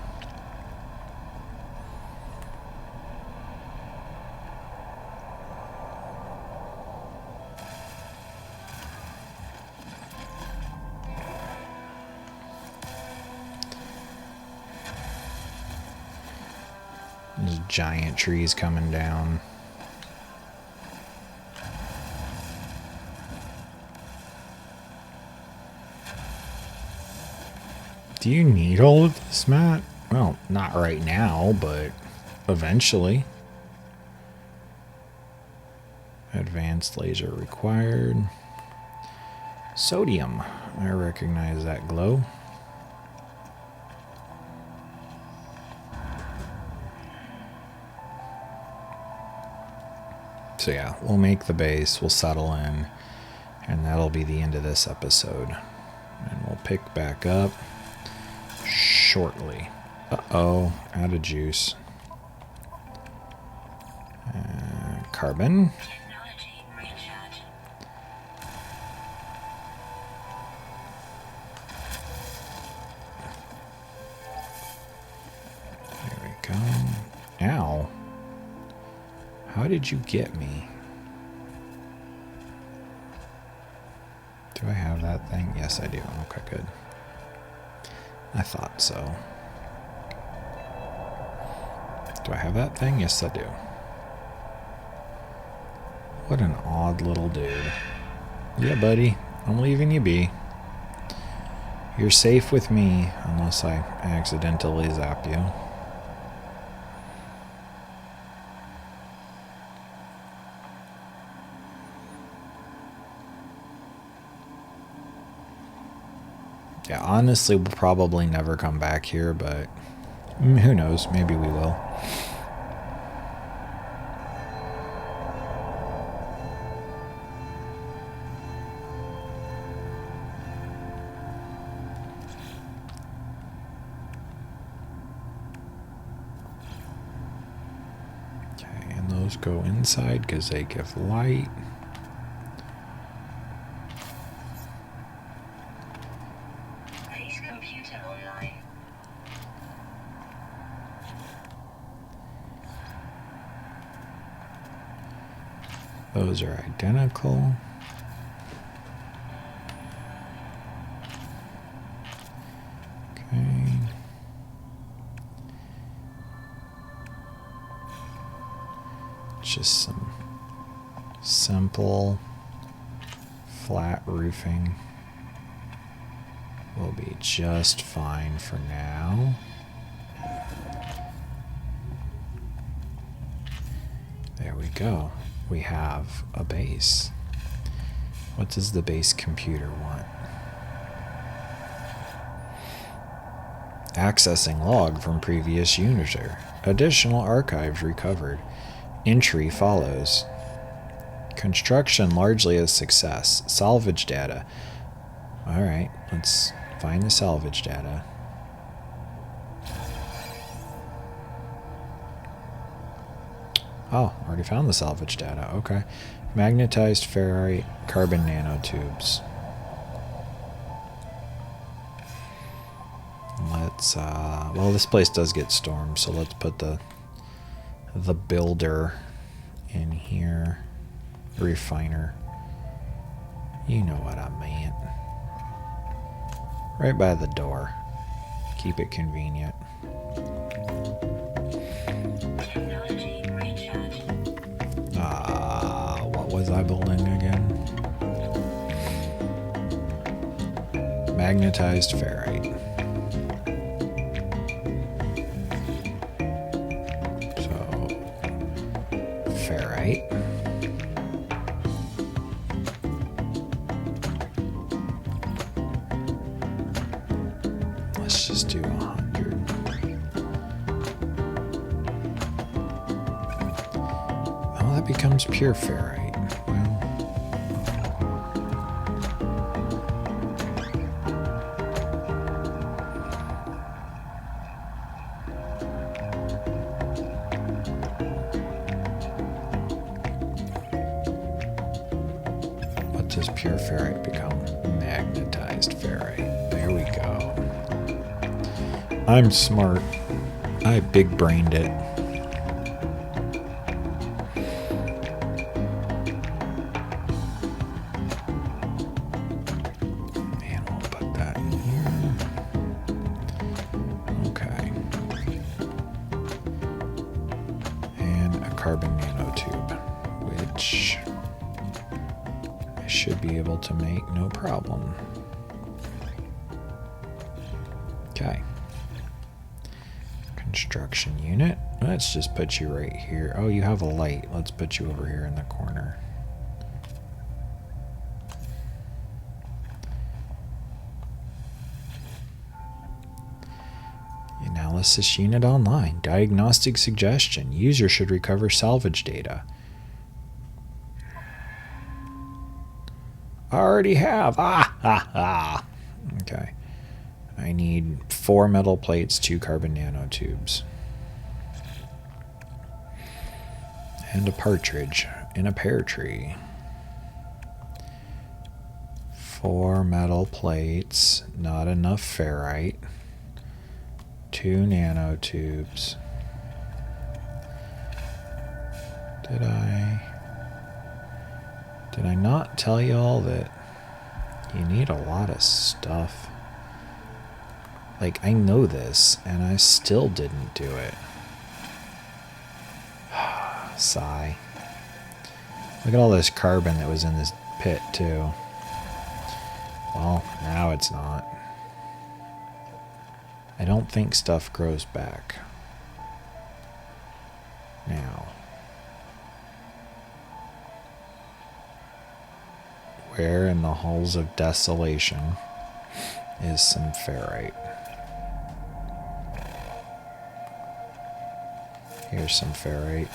There's giant trees coming down. Do you need all of this, Matt? Well, not right now, but eventually. Advanced laser required. Sodium. I recognize that glow. So yeah, we'll make the base, we'll settle in, and that'll be the end of this episode. And we'll pick back up shortly. Uh-oh, out of juice. Carbon. Technology recharge. There we go. Ow. How did you get me? Do I have that thing? Yes, I do. Okay, good. I thought so. Do I have that thing? Yes, I do. What an odd little dude. Yeah, buddy. I'm leaving you be. You're safe with me, unless I accidentally zap you. Yeah, honestly, we'll probably never come back here, but who knows? Maybe we will. Okay, and those go inside because they give light. Base computer online. Those are identical. Okay. Just some simple flat roofing will be just fine for now. There we go. We have a base. What does the base computer want? Accessing log from previous user. Additional archives recovered. Entry follows. Construction largely a success. Salvage data. Alright, let's find the salvage data. Oh, already found the salvage data. Okay. Magnetized ferrite carbon nanotubes. Let's, well, this place does get stormed, so let's put the builder in here. Refiner. You know what I meant. Right by the door. Keep it convenient. Technology recharge. What was I building again? Magnetized ferrite. So, ferrite. Let's just do 100. Oh, that becomes pure ferrite. Well, what does pure ferrite become? Magnetized ferrite. There we go. I'm smart. I big brained it. And we'll put that in here. Okay. And a carbon nanotube, which I should be able to make no problem. Okay. Construction unit. Let's just put you right here. Oh, you have a light. Let's put you over here in the corner. Analysis unit online. Diagnostic suggestion. User should recover salvage data. I already have. Okay. I need 4 metal plates, 2 carbon nanotubes. And a partridge in a pear tree. 4 metal plates, not enough ferrite. 2 nanotubes. Did I not tell you all that you need a lot of stuff? Like, I know this, and I still didn't do it. Sigh. Look at all this carbon that was in this pit, too. Well, now it's not. I don't think stuff grows back. Now. Where in the halls of desolation is some ferrite? Here's some ferrite.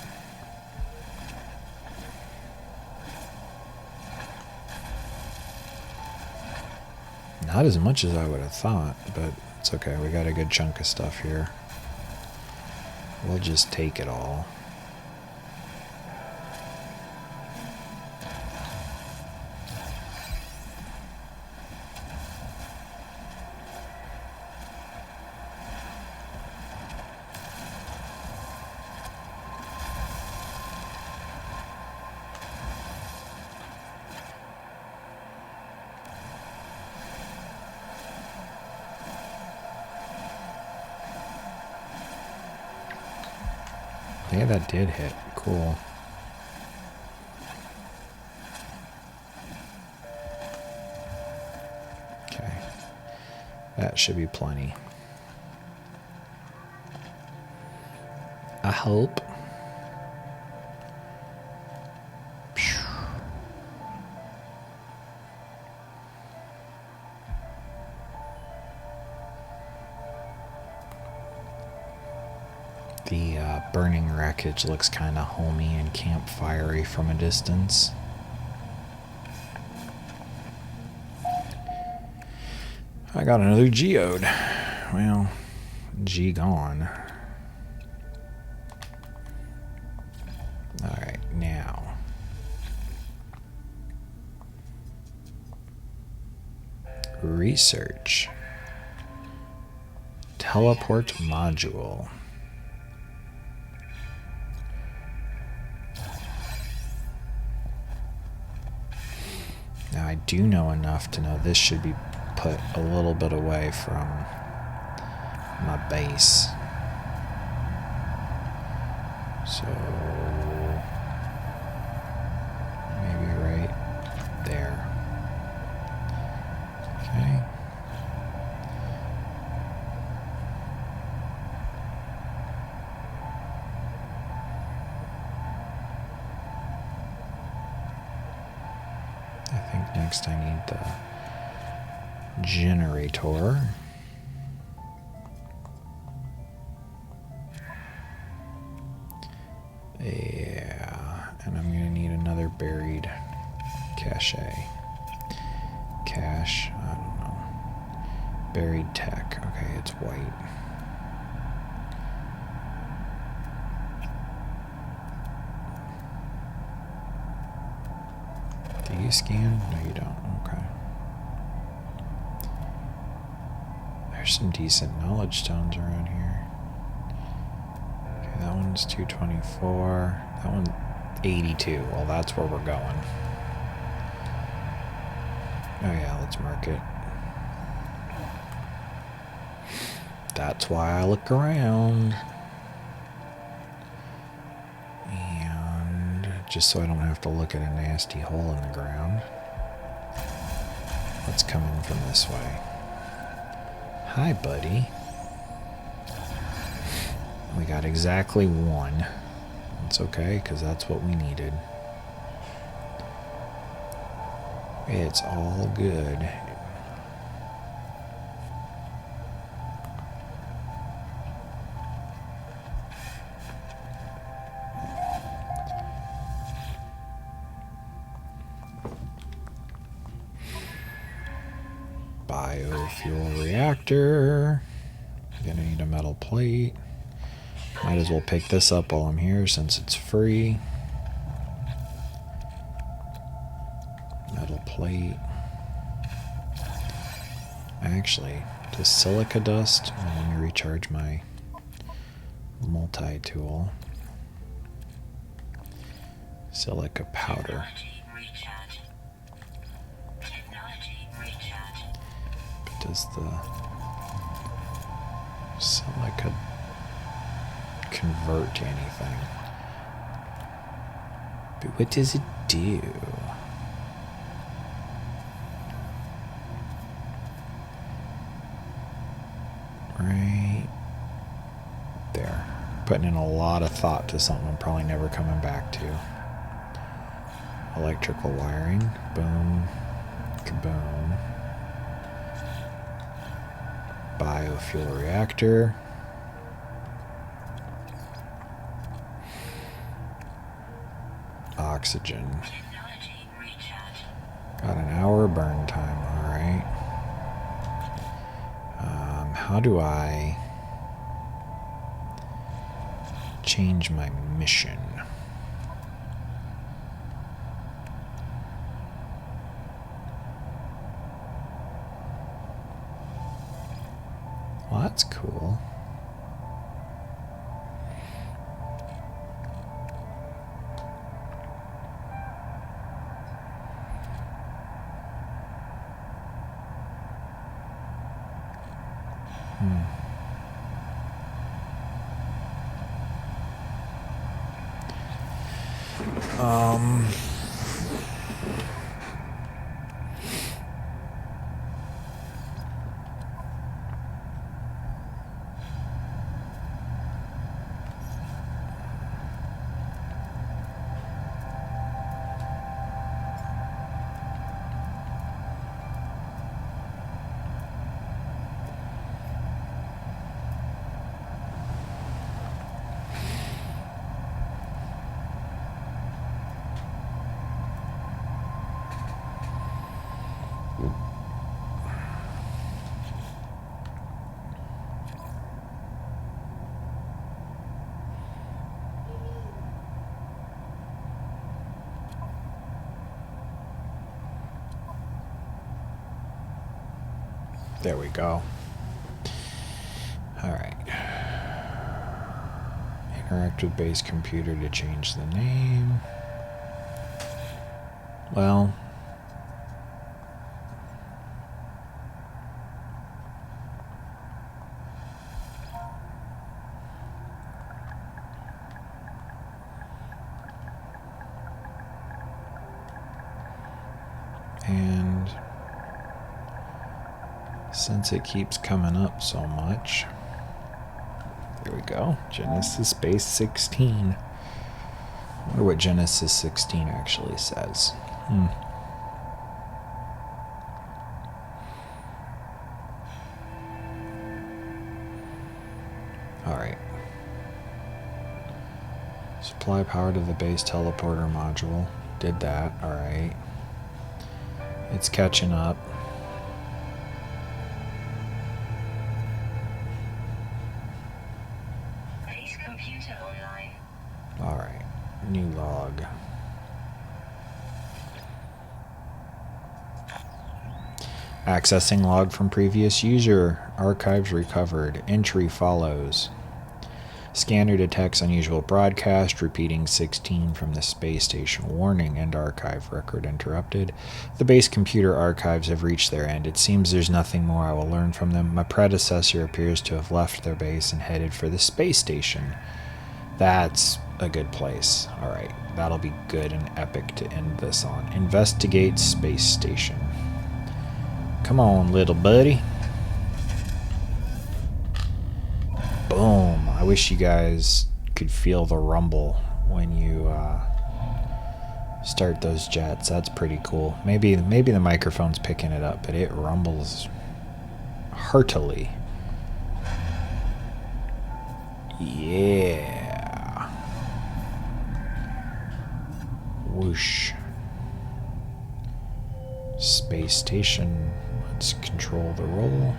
Not as much as I would have thought, but it's okay. We got a good chunk of stuff here. We'll just take it all. Yeah, that did hit. Cool. Okay. That should be plenty. I hope. The burning wreckage looks kind of homey and campfirey from a distance. I got another geode. Well, G gone. Alright, now. Research. Teleport module. Now I do know enough to know this should be put a little bit away from my base. So maybe right there. Okay. I think next I need the generator. Yeah, and I'm gonna need another buried cache. Cache, I don't know. Buried tech. Okay, it's white. Do you scan? No, you don't. Okay. There's some decent knowledge stones around here. Okay, that one's 224. That one's 82. Well, that's where we're going. Oh yeah, let's mark it. That's why I look around. And just so I don't have to look at a nasty hole in the ground. Let's come in from this way. Hi, buddy. We got exactly one. It's okay, because that's what we needed. It's all good. Biofuel reactor. Gonna need a metal plate. Might as well pick this up while I'm here since it's free. Metal plate. Actually, does silica dust? Oh, let me recharge my multi-tool. Silica powder. But does the silica convert to anything? But what does it do? Right there. Putting in a lot of thought to something I'm probably never coming back to. Electrical wiring. Boom. Kaboom. Biofuel reactor. Oxygen. Got an hour burn time, alright. How do I change my mission? Well, that's cool. There we go. Alright. Interact with base computer to change the name. Well. And since it keeps coming up so much, there we go. Genesis Base 16. I wonder what Genesis 16 actually says. Alright. Supply power to the base teleporter module. Did that. Alright. It's catching up. Base computer online. Alright. New log. Accessing log from previous user. Archives recovered. Entry follows. Scanner detects unusual broadcast, repeating 16 from the space station. Warning, end archive record interrupted. The base computer archives have reached their end. It seems there's nothing more I will learn from them. My predecessor appears to have left their base and headed for the space station. That's a good place. Alright, that'll be good and epic to end this on. Investigate space station. Come on, little buddy. Boom. I wish you guys could feel the rumble when you start those jets. That's pretty cool. Maybe the microphone's picking it up, but it rumbles heartily. Yeah. Whoosh. Space station. Let's control the roll.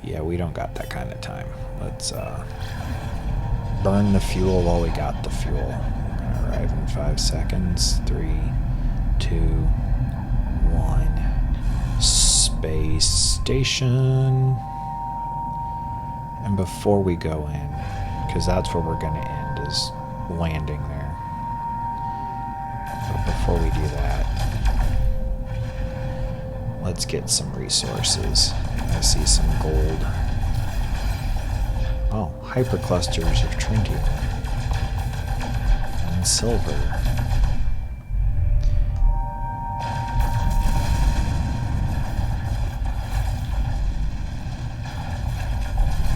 Yeah, we don't got that kind of time. Let's burn the fuel while we got the fuel. We're gonna arrive in 5 seconds. 3, 2, 1. Space station. And before we go in, because that's where we're gonna end, is landing there. But before we do that, let's get some resources. I see some gold. Oh, hyperclusters of Tritium. And silver.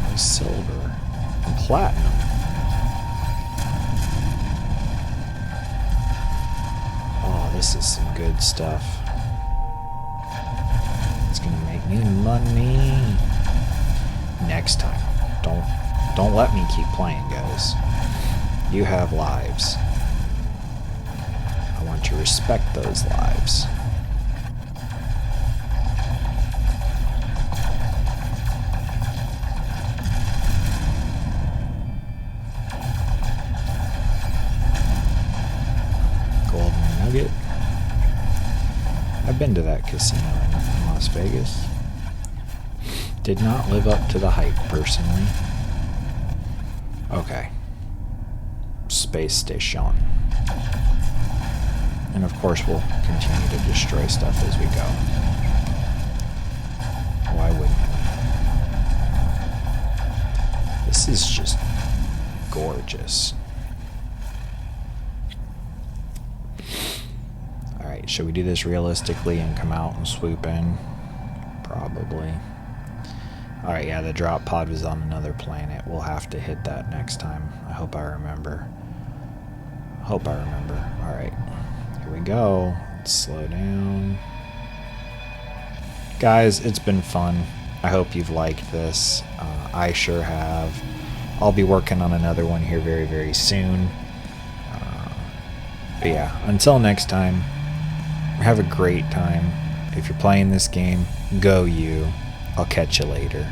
And silver. And platinum. Oh, this is some good stuff. It's gonna make me money. Next time. Don't let me keep playing, guys. You have lives. I want to respect those lives. Golden Nugget. I've been to that casino in Las Vegas. Did not live up to the hype, personally. Okay. Space station. And of course we'll continue to destroy stuff as we go. Why wouldn't we? This is just gorgeous. Alright, should we do this realistically and come out and swoop in? Probably. Alright, yeah, the drop pod was on another planet. We'll have to hit that next time. I hope I remember. Alright, here we go. Let's slow down. Guys, it's been fun. I hope you've liked this. I sure have. I'll be working on another one here very, very soon. But yeah, until next time, have a great time. If you're playing this game, go you. I'll catch you later.